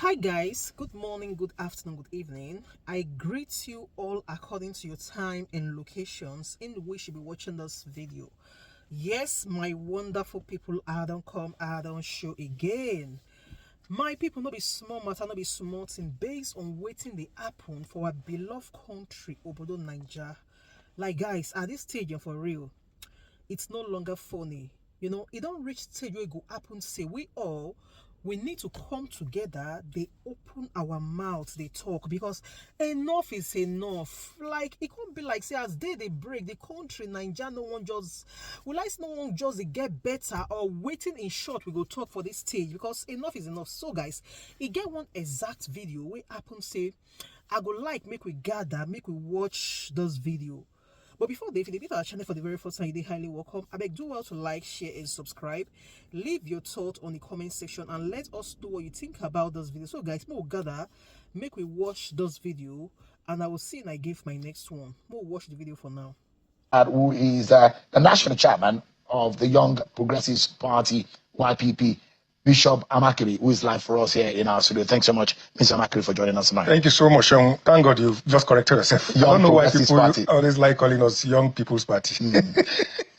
Hi guys, good morning, good afternoon, good evening. I greet you all according to your time and locations in which you be watching this video. Yes, my wonderful people, I don't come, I don't show again. My people, no be small matter, no be small thing based on waiting the happen for our beloved country, Obodo Naija. Like guys, at this stage for real, it's no longer funny. You know, it don't reach stage where it go happen say we need to come together. They open our mouths, they talk, because enough is enough. Like it can't be like say as they break the country, Nigeria, no one just get better or waiting in short we go talk for this stage because enough is enough. So guys, it get one exact video where happen say I go like make we gather, make we watch this video. But before they visit our channel for the very first time, they highly welcome. I beg do well to like, share, and subscribe. Leave your thought on the comment section and let us know what you think about this video. So guys, more gather, make we watch this video, and I will see and I give my next one. More watch the video for now. Who is the national chairman of the Young Progressives Party, YPP, Bishop Amakiri, who is live for us here in our studio. Thanks so much, Mr. Amakiri, for joining us tonight. Thank you so much, Sean. Thank God you've just corrected yourself. I don't know why people always like calling us Young People's Party.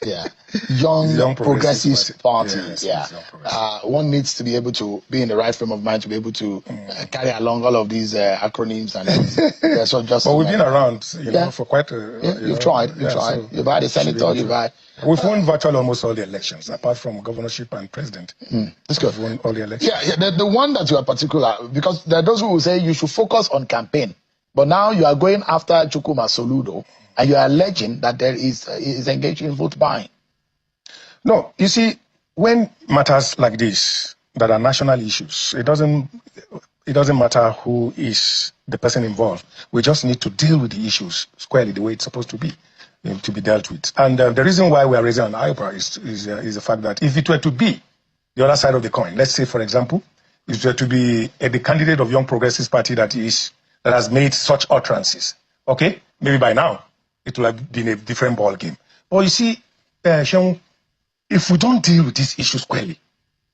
Yeah, Young Progressives Party. Yes, yeah. One needs to be able to be in the right frame of mind to be able to carry along all of these acronyms and so just. But we've been around, you know, for quite a. You've tried. So you've had a senator. You've had. We've won virtually almost all the elections, apart from governorship and president. That's good. We've won all the elections. Yeah. The one that you are particular, because there are those who will say you should focus on campaign, but now you are going after Chukwuma Soludo, and you are alleging that there is engaged in vote buying. No, you see, when matters like this that are national issues, it doesn't matter who is the person involved. We just need to deal with the issues squarely the way it's supposed to be dealt with. And the reason why we are raising an eyebrow is the fact that if it were to be the other side of the coin, let's say, for example, if it were to be the candidate of Young Progressives Party that has made such utterances, okay, maybe by now it will have been a different ball game. But you see, Sean, if we don't deal with these issues squarely,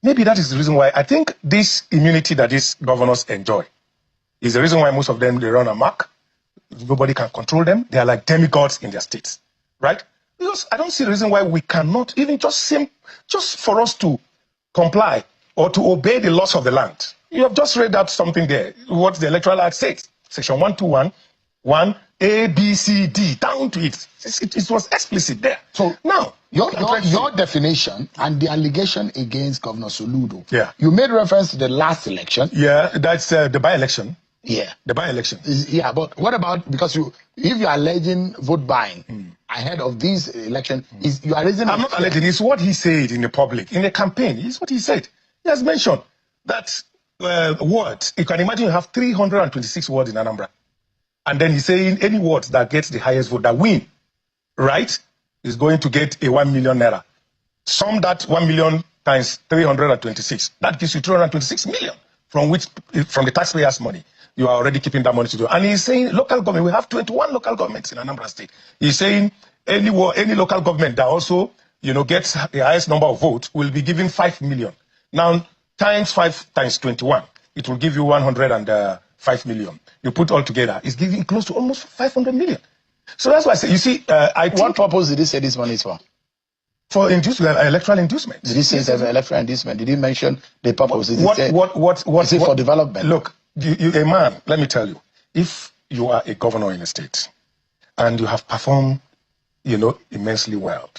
maybe that is the reason why I think this immunity that these governors enjoy is the reason why most of them, they run amok. Nobody can control them. They are like demigods in their states, right? Because I don't see the reason why we cannot even just for us to comply or to obey the laws of the land. You have just read out something there, what the Electoral Act says. Section 121, 1, A, B, C, D, down to it. It was explicit there. So now, your definition and the allegation against Governor Soludo. Yeah. You made reference to the last election. Yeah, that's the by-election. Yeah. The by-election. Yeah, but what about, because if you are alleging vote buying ahead of this election, you are raising... I'm not alleging, it's what he said in the public, in the campaign. It's what he said. He has mentioned that word, you can imagine you have 326 words in Anambra. And then he's saying any word that gets the highest vote, that win, right, is going to get a 1 million naira. Sum that 1 million times 326. That gives you 226 million, from the taxpayers' money. You are already keeping that money to do. And he's saying local government, we have 21 local governments in Anambra State. He's saying any local government that also, gets the highest number of votes will be given 5 million. Now, times 5 times 21, it will give you 105 million. You put all together, it's giving close to almost 500 million. So that's why I say, you see, I think... What purpose did he say this money is for? For electoral inducement. Did he say it's electoral inducement? Did he mention the purpose? Is it for development? Look, a man, let me tell you, if you are a governor in a state and you have performed, immensely well,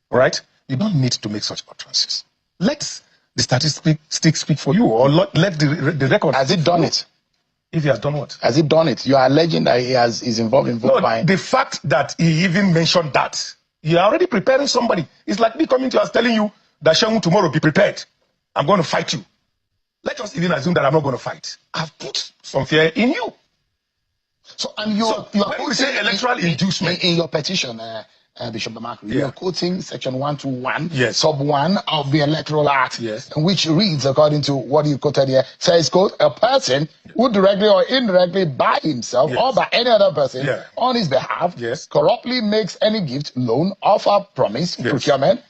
right? You don't need to make such utterances. Let the statistics speak for you, or let the record... Has he done it? If he has done what? Has he done it? You are alleging that he's involved in vote buying. The fact that he even mentioned that, you are already preparing somebody. It's like me coming to us telling you that Sean, tomorrow be prepared. I'm going to fight you. Let us even assume that I'm not going to fight. I've put some fear in you. So, and you are when we say electoral inducement in your petition, Bishop Amakiri, you are quoting section 121, sub 1 of the Electoral Act, which reads, according to what you quoted here, says, quote, a person who directly or indirectly by himself or by any other person on his behalf corruptly makes any gift, loan, offer, promise, procurement,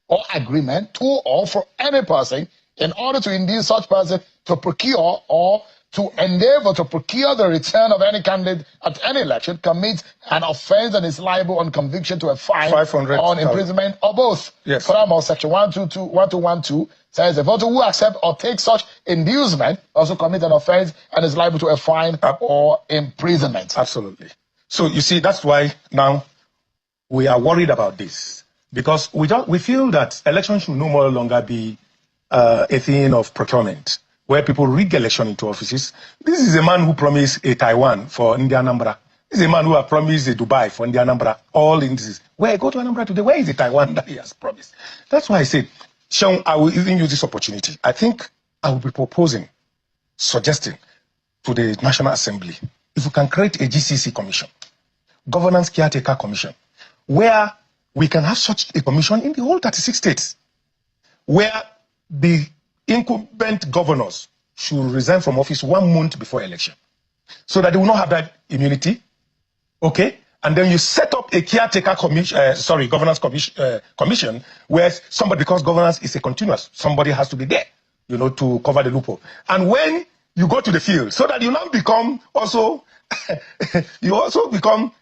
or agreement to or for any person in order to induce such person to procure or to endeavor to procure the return of any candidate at any election commits an offense and is liable on conviction to a fine, 500 on imprisonment, or both. Yes. Furthermore, Section 1212 says the voter who accepts or takes such inducement also commits an offense and is liable to a fine or imprisonment. Absolutely. So you see, that's why now we are worried about this, because we feel that elections should no more longer be a thing of procurement, where people rig election into offices. This is a man who promised a Taiwan for India Anambra. This is a man who has promised a Dubai for India Anambra. All in this. Where I go to Anambra today, where is the Taiwan that he has promised? That's why I said, Sean, I will even use this opportunity. I think I will be proposing, suggesting to the National Assembly, if we can create a GCC commission, Governance Caretaker Commission, where we can have such a commission in the whole 36 states, where the incumbent governors should resign from office 1 month before election, so that they will not have that immunity, okay? And then you set up a caretaker commission, governance commission, where somebody, because governance is a continuous, somebody has to be there, you know, to cover the loophole. And when you go to the field, so that you now become also, you also become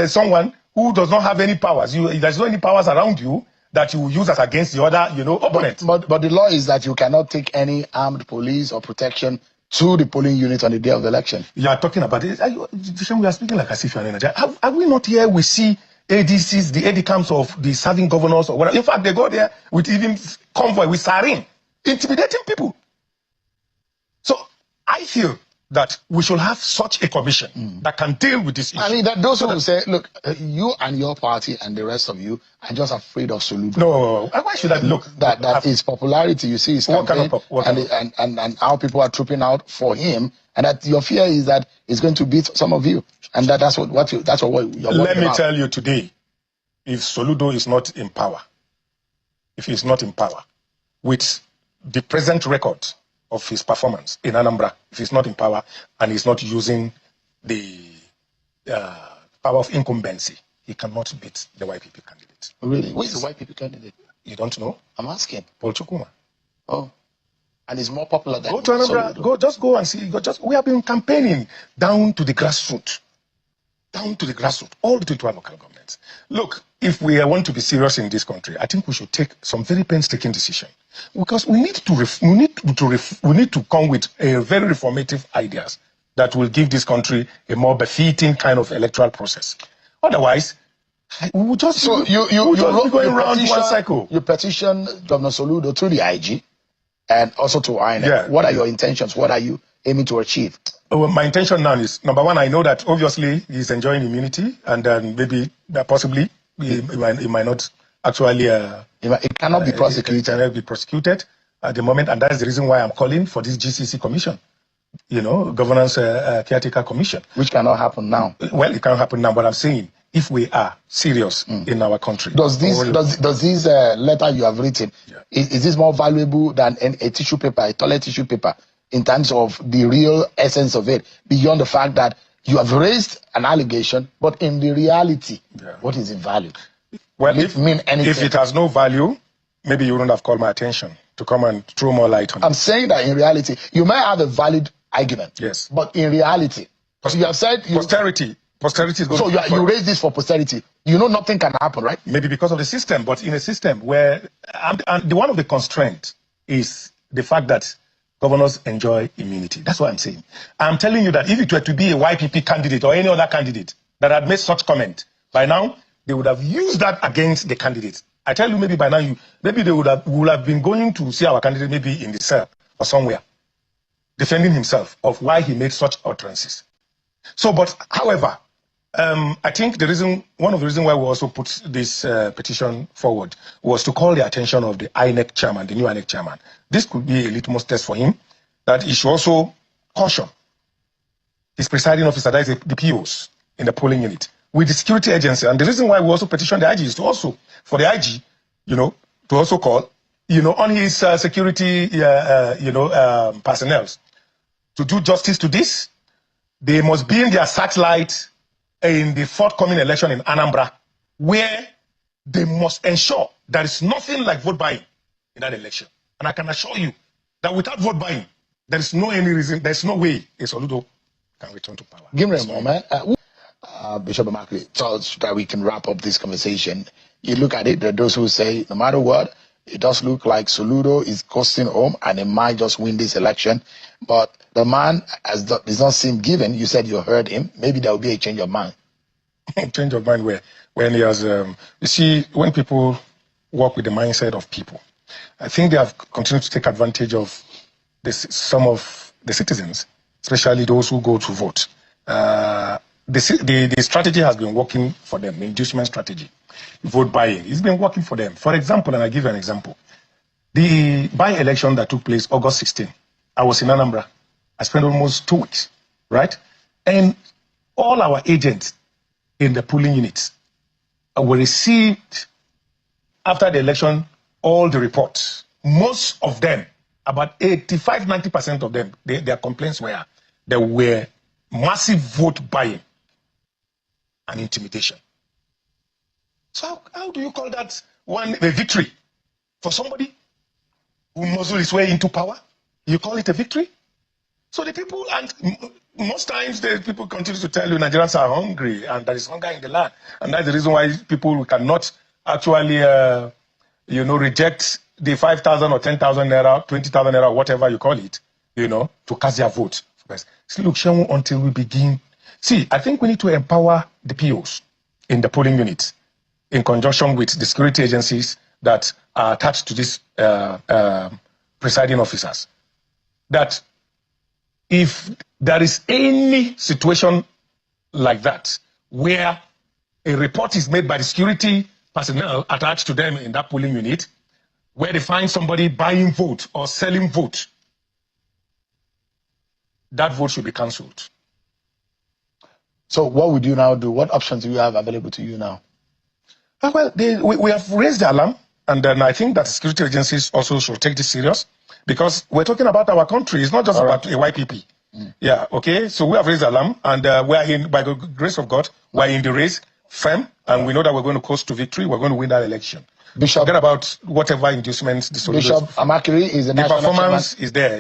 someone who does not have any powers. There's not any powers around you that you will use as against the other, you know, opponent. But the law is that you cannot take any armed police or protection to the polling unit on the day of the election. You are talking about it. We are speaking like as if you are in Nigeria. Have we not here? We see ADCs, the AD camps of the serving governors or whatever. In fact, they go there with even convoy, with sarin, intimidating people. So I feel that we should have such a commission that can deal with this issue. I mean, that those who will say, look, you and your party and the rest of you are just afraid of Soludo. No, why should I look? That his popularity, you see, his campaign, and how people are trooping out for him, and that your fear is that he's going to beat some of you, and that's what you're Let me tell you today, if Soludo is not in power, if he's not in power, with the present record of his performance in Anambra, if he's not in power and he's not using the power of incumbency, he cannot beat the YPP candidate. Really? Who is the YPP candidate? You don't know? I'm asking. Paul Chukuma. Oh. And he's more popular than... Go to Anambra, just go and see. We have been campaigning down to the grassroots. Down to the grassroots, all the 21 local governments. Look, if we want to be serious in this country, I think we should take some very painstaking decision, because we need to come with a very reformative ideas that will give this country a more befitting kind of electoral process. Otherwise, we will just be going around one cycle. You petition Governor Soludo to the IG and also to INEC. Yeah. What are your intentions? What are you aiming to achieve? Well, my intention now is, number one, I know that obviously he's enjoying immunity, and then maybe possibly he might not actually... it cannot be prosecuted. It cannot be prosecuted at the moment, and that is the reason why I'm calling for this GCC commission, you know, Governance Caretaker Commission. Which cannot happen now. Well, it cannot happen now, but I'm saying, if we are serious in our country... Does this letter you have written, is this more valuable than a tissue paper, a toilet tissue paper, in terms of the real essence of it, beyond the fact that you have raised an allegation, but in the reality, what is in value? Well, if it has no value, maybe you wouldn't have called my attention to come and throw more light on it. I'm saying that in reality, you may have a valid argument. Yes. But in reality, you have said... Posterity is going to... So you raise this for posterity. You know nothing can happen, right? Maybe because of the system, but in a system where... one of the constraints is the fact that governors enjoy immunity. That's what I'm saying. I'm telling you that if it were to be a YPP candidate or any other candidate that had made such comment, by now, they would have used that against the candidate. I tell you, maybe by now, maybe they would have been going to see our candidate maybe in the cell or somewhere, defending himself of why he made such utterances. So, but however, I think one of the reasons why we also put this petition forward was to call the attention of the INEC chairman, the new INEC chairman. This could be a litmus test for him, that he should also caution his presiding officer, that is the POs in the polling unit, with the security agency. And the reason why we also petition the IG is to also, for the IG, to also call, on his security, personnel to do justice to this. They must be in their satellite in the forthcoming election in Anambra, where they must ensure there is nothing like vote buying in that election. And I can assure you that without vote buying, There is no any reason, there's no way a Soludo can return to power. Give me a moment. Bishop Amakli, so that we can wrap up this conversation. You look at it, there are those who say, no matter what, it does look like Soludo is coasting home and it might just win this election. But the man does not seem given. You said you heard him. Maybe there will be a change of mind. Change of mind where? When he has, you see, when people work with the mindset of people, I think they have continued to take advantage of some of the citizens, especially those who go to vote. The strategy has been working for them, the inducement strategy, vote buying. It's been working for them. For example, and I'll give you an example. The by-election that took place August 16, I was in Anambra. I spent almost 2 weeks, right? And all our agents in the polling units were received after the election, all the reports. Most of them, about 85–90% of them, their complaints were there were massive vote buying and intimidation. So how do you call that one a victory for somebody who muzzled his way into power? You call it a victory? So the people, and most times the people continue to tell you Nigerians are hungry and there is hunger in the land. And that's the reason why people cannot actually, reject the 5,000 or 10,000 naira, 20,000 naira, whatever you call it, to cast their vote. See, look, until we begin. See, I think we need to empower the POs in the polling units in conjunction with the security agencies that are attached to these presiding officers. That if there is any situation like that where a report is made by the security personnel attached to them in that polling unit, where they find somebody buying vote or selling vote, that vote should be cancelled. So what would you now do? What options do you have available to you now? Well, we have raised the alarm, and then I think that security agencies also should take this serious, because we're talking about our country. It's not just about a YPP. Yeah, okay. So we have raised the alarm, and we are in, by the grace of God, we are in the race, firm, and we know that we're going to coast to victory. We're going to win that election. Bishop, forget about whatever inducements the Bishop Amakli is the national performance is there.